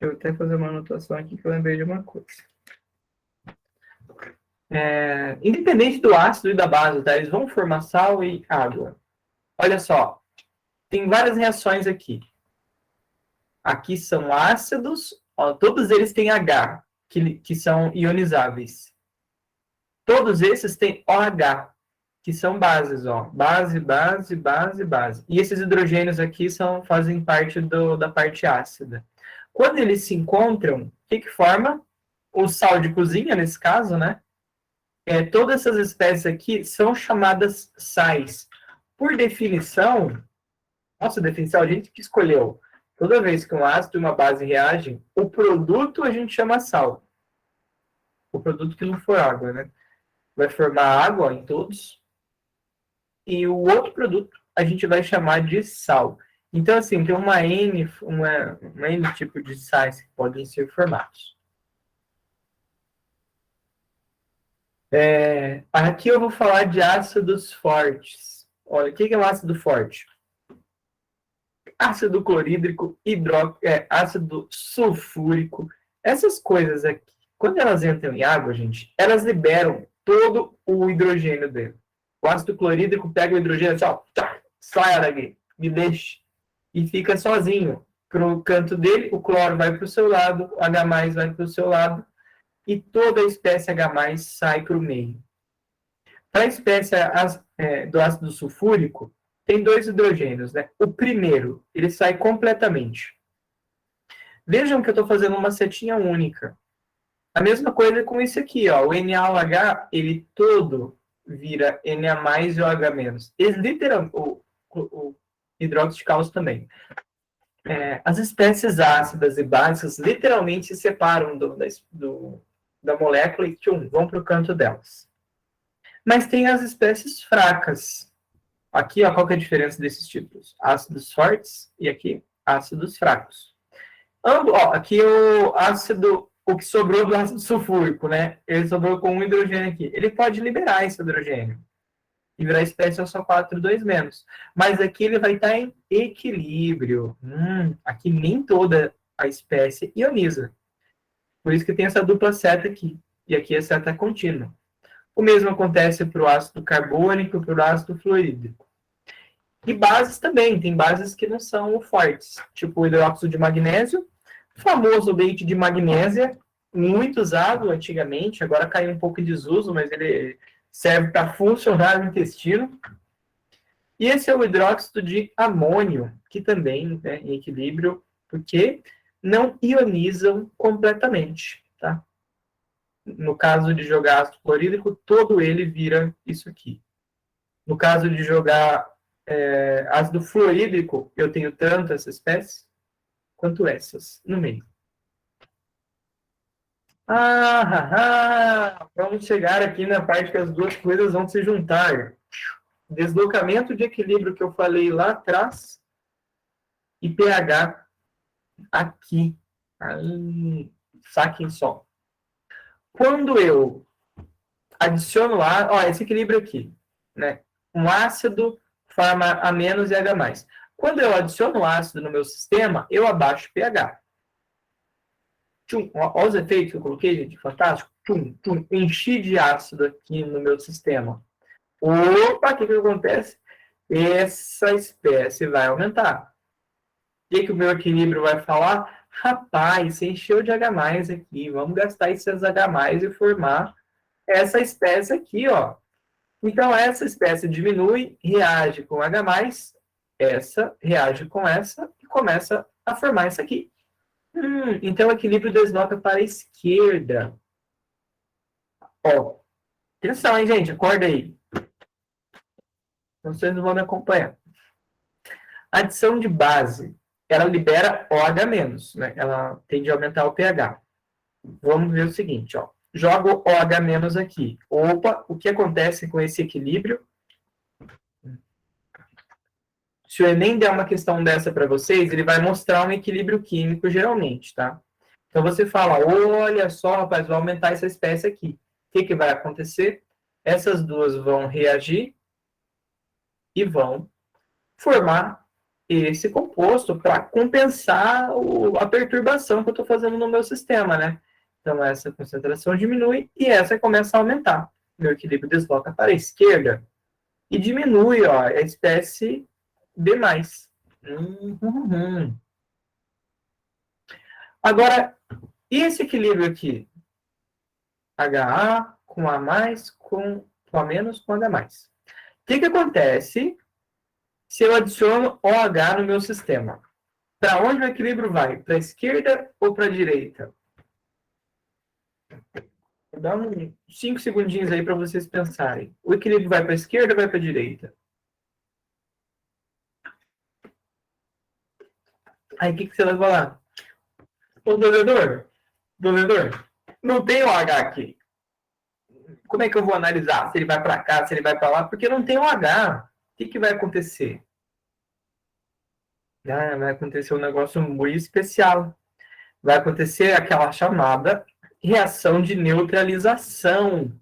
Eu vou até fazer uma anotação aqui que eu lembrei de uma coisa. Independente do ácido e da base, tá? Eles vão formar sal e água. Olha só, tem várias reações aqui. Aqui são ácidos, ó, todos eles têm H, que são ionizáveis. Todos esses têm OH, que são bases, ó. Base, base, base, base. E esses hidrogênios aqui fazem parte da parte ácida. Quando eles se encontram, o que forma? O sal de cozinha, nesse caso, né? Todas essas espécies aqui são chamadas sais. Por definição, nossa definição, a gente que escolheu. Toda vez que um ácido e uma base reagem, o produto a gente chama sal. O produto que não for água, né? Vai formar água em todos. E o outro produto a gente vai chamar de sal. Então, assim, tem uma N tipo de sais que podem ser formados. Aqui eu vou falar de ácidos fortes. Olha, o que é um ácido forte? Ácido clorídrico, ácido sulfúrico, essas coisas aqui, quando elas entram em água, gente, elas liberam todo o hidrogênio dele. O ácido clorídrico pega o hidrogênio e sai daqui, me deixa, e fica sozinho. Para o canto dele, o cloro vai para o seu lado, o H+, vai para o seu lado, e toda a espécie H+, sai para o meio. Para a espécie do ácido sulfúrico, tem dois hidrogênios, né? O primeiro, ele sai completamente. Vejam que eu estou fazendo uma setinha única. A mesma coisa com esse aqui, ó. O NaOH, ele todo vira Na+ e OH-. Literalmente, o hidróxido de cálcio também. As espécies ácidas e básicas literalmente se separam da molécula e vão para o canto delas. Mas tem as espécies fracas. Aqui, ó, qual que é a diferença desses tipos? Ácidos fortes e aqui, ácidos fracos. Aqui o que sobrou do ácido sulfúrico, né? Ele sobrou com um hidrogênio aqui. Ele pode liberar esse hidrogênio e virar espécie SO4 2-. Mas aqui ele vai estar em equilíbrio. Aqui nem toda a espécie ioniza. Por isso que tem essa dupla seta aqui. E aqui a seta contínua. O mesmo acontece para o ácido carbônico e para o ácido fluorídrico. E bases também, tem bases que não são fortes, tipo o hidróxido de magnésio, o famoso leite de magnésia, muito usado antigamente, agora caiu um pouco em desuso, mas ele serve para funcionar no intestino. E esse é o hidróxido de amônio, que também é em equilíbrio, porque não ionizam completamente, tá? No caso de jogar ácido clorídrico, todo ele vira isso aqui. No caso de jogar ácido fluorídrico, eu tenho tanto essa espécie quanto essas no meio. Vamos chegar aqui na parte que as duas coisas vão se juntar. Deslocamento de equilíbrio que eu falei lá atrás e pH aqui. Aí, saquem só. Quando eu adiciono esse equilíbrio aqui, né? Um ácido forma A- e H+. Quando eu adiciono ácido no meu sistema, eu abaixo o pH. Olha os efeitos que eu coloquei, gente, fantástico. Enchi de ácido aqui no meu sistema. Opa, o que acontece? Essa espécie vai aumentar. O que o meu equilíbrio vai falar? Rapaz, você encheu de H+, aqui, vamos gastar esses H+, e formar essa espécie aqui, ó. Então, essa espécie diminui, reage com H+, essa reage com essa e começa a formar isso aqui. Então, o equilíbrio desloca para a esquerda. Ó, atenção, hein, gente? Acorda aí. Vocês não vão me acompanhar. Adição de base. Ela libera OH-, né? Ela tende a aumentar o pH. Vamos ver o seguinte, ó. jogo OH menos aqui. Opa, o que acontece com esse equilíbrio? Se o Enem der uma questão dessa para vocês, ele vai mostrar um equilíbrio químico, geralmente, tá? Então, você fala, olha só, rapaz, vai aumentar essa espécie aqui. O que vai acontecer? Essas duas vão reagir e vão formar esse composto para compensar a perturbação que eu estou fazendo no meu sistema, né? Então, essa concentração diminui e essa começa a aumentar. Meu equilíbrio desloca para a esquerda e diminui, ó, a espécie B+. Agora, e esse equilíbrio aqui? HA com A+, com A- com H+. O que acontece se eu adiciono OH no meu sistema? Para onde o equilíbrio vai? Para a esquerda ou para a direita? Vou dar uns 5 segundinhos aí para vocês pensarem. O equilíbrio vai para a esquerda ou vai para a direita? Aí o que você vai falar? Ô, dovedor, não tem OH aqui. Como é que eu vou analisar se ele vai para cá, se ele vai para lá? Porque não tem OH. O que vai acontecer? Vai acontecer um negócio muito especial. Vai acontecer aquela chamada reação de neutralização.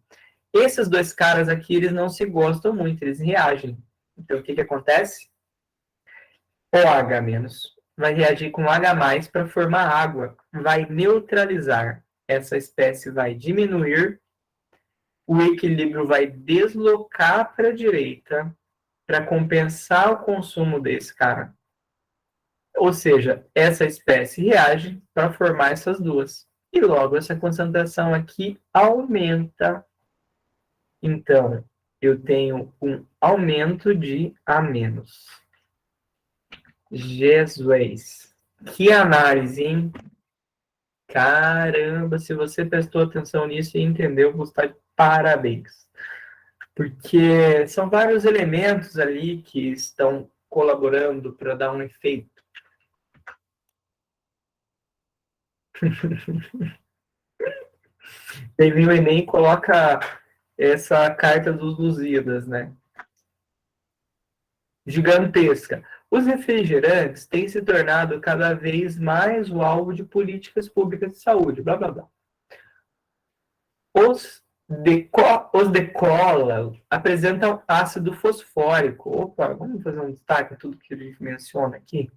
Esses dois caras aqui, eles não se gostam muito, eles reagem. Então, o que acontece? OH- vai reagir com H+ para formar água. Vai neutralizar. Essa espécie vai diminuir. O equilíbrio vai deslocar para a direita para compensar o consumo desse cara. Ou seja, essa espécie reage para formar essas duas. E logo essa concentração aqui aumenta. Então, eu tenho um aumento de A-. Jesus! Que análise, hein? Caramba, se você prestou atenção nisso e entendeu, você está de parabéns. Porque são vários elementos ali que estão colaborando para dar um efeito. Teve o Enem coloca essa carta dos Lusíadas, né? Gigantesca. Os refrigerantes têm se tornado cada vez mais o alvo de políticas públicas de saúde, blá, blá, blá. Os de cola apresentam ácido fosfórico. Opa, vamos fazer um destaque a tudo que a gente menciona aqui.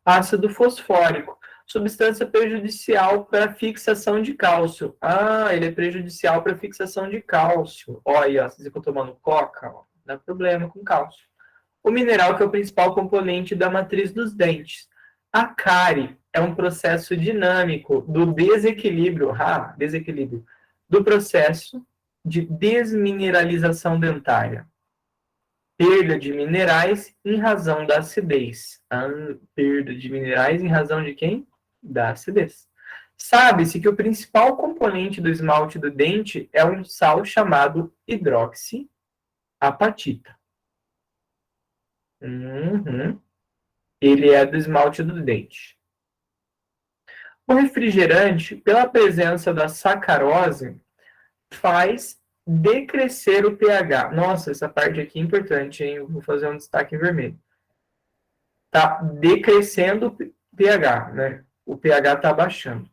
Ácido fosfórico, substância prejudicial para a fixação de cálcio. Ah, ele é prejudicial para a fixação de cálcio. Olha, se eu estou tomando coca, ó, dá problema com cálcio. O mineral que é o principal componente da matriz dos dentes. A cárie é um processo dinâmico do desequilíbrio do processo de desmineralização dentária. Perda de minerais em razão da acidez. Perda de minerais em razão de quem? Da acidez. Sabe-se que o principal componente do esmalte do dente é um sal chamado hidroxiapatita. Ele é do esmalte do dente. O refrigerante, pela presença da sacarose, faz decrescer o pH. Nossa, essa parte aqui é importante, hein? Eu vou fazer um destaque em vermelho. Tá decrescendo o pH, né? O pH está baixando.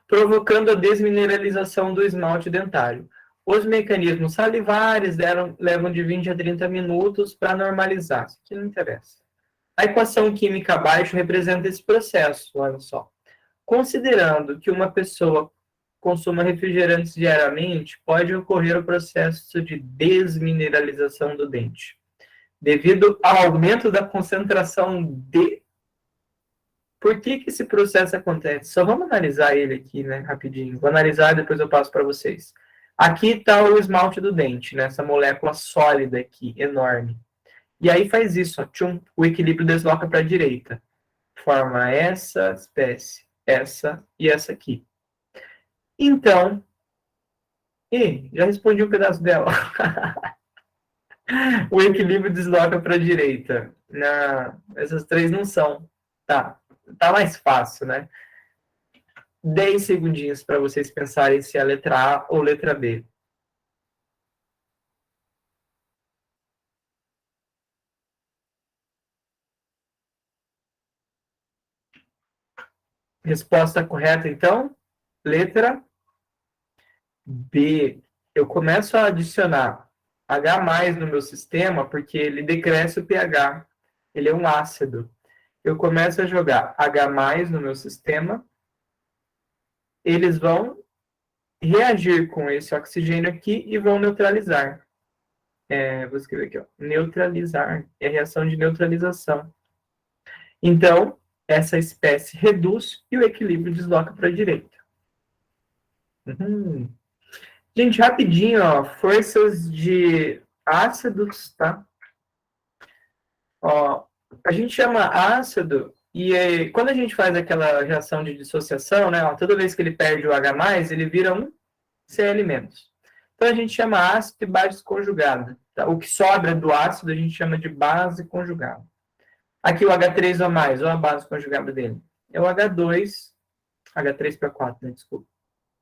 Provocando a desmineralização do esmalte dentário. Os mecanismos salivares levam de 20 a 30 minutos para normalizar. Isso aqui não interessa. A equação química abaixo representa esse processo, olha só. Considerando que uma pessoa consuma refrigerantes diariamente, pode ocorrer o processo de desmineralização do dente, devido ao aumento da concentração de... Por que esse processo acontece? Só vamos analisar ele aqui, né, rapidinho. Vou analisar e depois eu passo para vocês. Aqui está o esmalte do dente, né, essa molécula sólida aqui, enorme. E aí faz isso, ó, tchum, o equilíbrio desloca para a direita. Forma essa espécie, essa e essa aqui. Então, já respondi um pedaço dela. O equilíbrio desloca para a direita. Essas três não são. Tá mais fácil, né? 10 segundinhos para vocês pensarem se é a letra A ou letra B. Resposta correta, então, letra B. Eu começo a adicionar H+ no meu sistema porque ele decresce o pH. Ele é um ácido. Eu começo a jogar H+ no meu sistema, eles vão reagir com esse oxigênio aqui e vão neutralizar. Vou escrever aqui, ó, neutralizar. É a reação de neutralização. Então, essa espécie reduz e o equilíbrio desloca para a direita. Uhum. Gente, rapidinho, ó, forças de ácidos, tá? Ó, a gente chama ácido e quando a gente faz aquela reação de dissociação, né, ó, toda vez que ele perde o H+, ele vira um Cl-. Então a gente chama ácido de base conjugada. Tá? O que sobra do ácido a gente chama de base conjugada. Aqui o H3 ou mais, ou a base conjugada dele. É o H2, H3PO4, né, desculpa.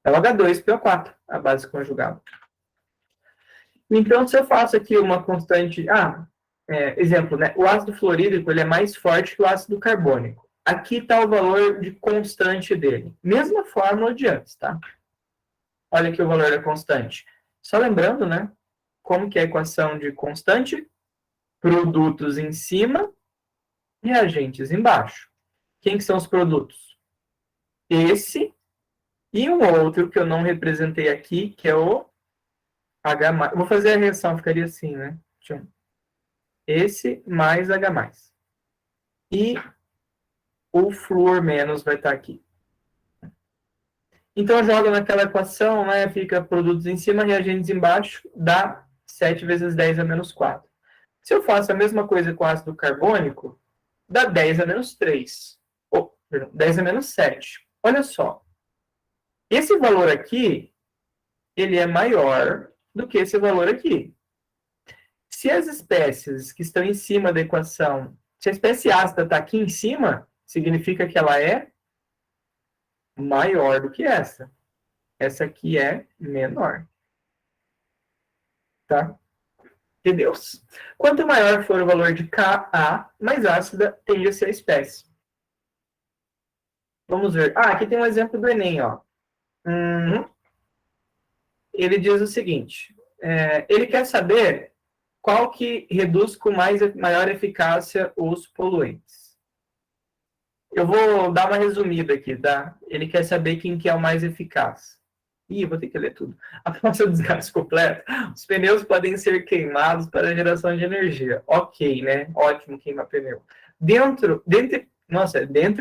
É o H2PO4, a base conjugada. Então, se eu faço aqui uma constante... exemplo, né? O ácido fluorídrico ele é mais forte que o ácido carbônico. Aqui está o valor de constante dele. Mesma fórmula de antes, tá? Olha aqui o valor da constante. Só lembrando, né? Como que é a equação de constante? Produtos em cima, reagentes embaixo. Quem que são os produtos? Esse e um outro que eu não representei aqui, que é o H+. Vou fazer a reação, ficaria assim, né? Esse mais H+. E o flúor menos vai estar aqui. Então, eu jogo naquela equação, né? Fica produtos em cima, reagentes embaixo, dá 7 vezes 10 a menos 4. Se eu faço a mesma coisa com ácido carbônico, dá 10 a menos 3. Perdão, 10 a menos 7. Olha só. Esse valor aqui, ele é maior do que esse valor aqui. Se as espécies que estão em cima da equação, se a espécie ácida está aqui em cima, significa que ela é maior do que essa. Essa aqui é menor. Tá? De Deus. Quanto maior for o valor de Ka, mais ácida tende a ser a espécie. Vamos ver. Aqui tem um exemplo do Enem, ó. Ele diz o seguinte: ele quer saber qual que reduz com maior eficácia os poluentes. Eu vou dar uma resumida aqui, tá? Ele quer saber quem que é o mais eficaz. Vou ter que ler tudo. Após o desgaste completo, os pneus podem ser queimados para a geração de energia. Ok, né? Ótimo queimar pneu. Dentre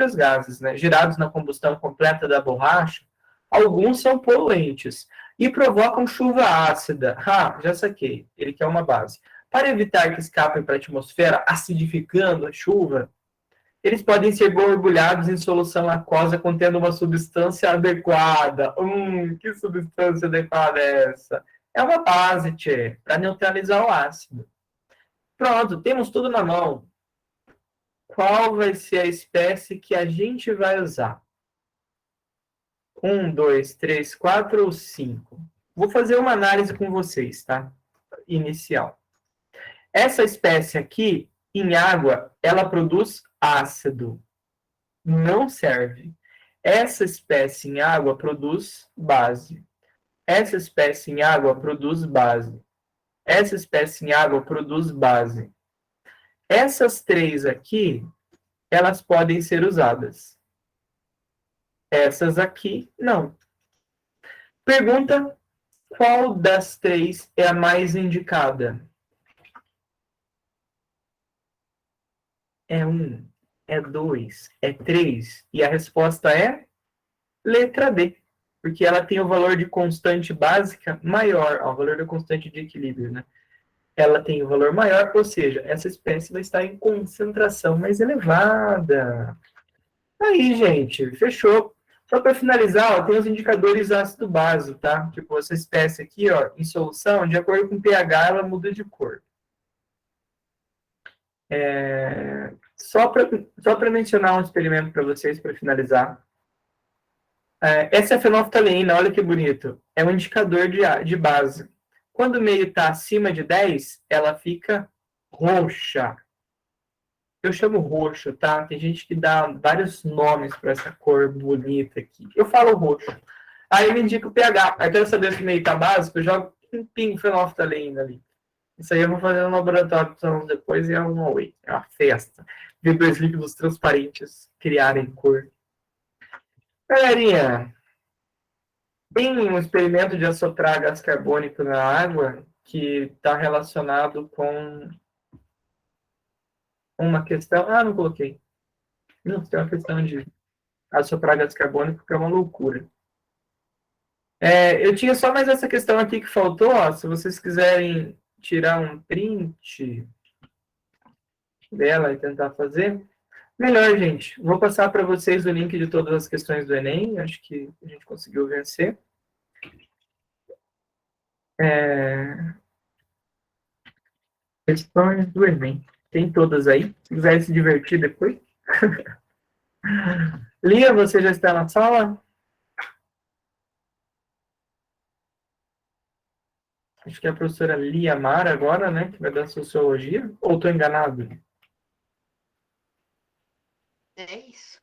os gases, né, gerados na combustão completa da borracha, alguns são poluentes e provocam chuva ácida. Já saquei. Ele quer uma base. Para evitar que escapem para a atmosfera, acidificando a chuva, eles podem ser borbulhados em solução aquosa contendo uma substância adequada. Que substância adequada é essa? É uma base, tchê, para neutralizar o ácido. Pronto, temos tudo na mão. Qual vai ser a espécie que a gente vai usar? 1, 2, 3, 4 ou 5? Vou fazer uma análise com vocês, tá? Inicial. Essa espécie aqui, em água, ela produz ácido. Não serve. Essa espécie em água produz base. Essa espécie em água produz base. Essa espécie em água produz base. Essas três aqui, elas podem ser usadas. Essas aqui, não. Pergunta: qual das três é a mais indicada? É 1, é 2, é 3? E a resposta é letra D. Porque ela tem o valor de constante básica maior, o valor da constante de equilíbrio, né? Ela tem o valor maior, ou seja, essa espécie vai estar em concentração mais elevada. Aí, gente, fechou. Só para finalizar, ó, tem os indicadores ácido-base, tá? Tipo, essa espécie aqui, ó, em solução, de acordo com o pH, ela muda de cor. Só para mencionar um experimento para vocês, para finalizar. Essa é a fenolftaleína, olha que bonito. É um indicador de base. Quando o meio está acima de 10, ela fica roxa. Eu chamo roxo, tá? Tem gente que dá vários nomes para essa cor bonita aqui. Eu falo roxo. Aí me indica o pH. Aí quero saber se o meio está básico, eu jogo um pingo fenolftaleína ali. Isso aí eu vou fazer no laboratório depois e é uma oi. É uma festa. Ver dois líquidos transparentes criarem cor. Galerinha, tem um experimento de assoprar gás carbônico na água que está relacionado com uma questão. Ah, não coloquei. Não, tem uma questão de assoprar gás carbônico que é uma loucura. Eu tinha só mais essa questão aqui que faltou. Ó, se vocês quiserem tirar um print dela e tentar fazer, melhor, gente. Vou passar para vocês o link de todas as questões do Enem. Acho que a gente conseguiu vencer. Questões do Enem. Tem todas aí. Se quiser se divertir depois. Lia, você já está na sala? Acho que é a professora Lia Mara agora, né? Que vai dar sociologia. Ou estou enganado? É isso.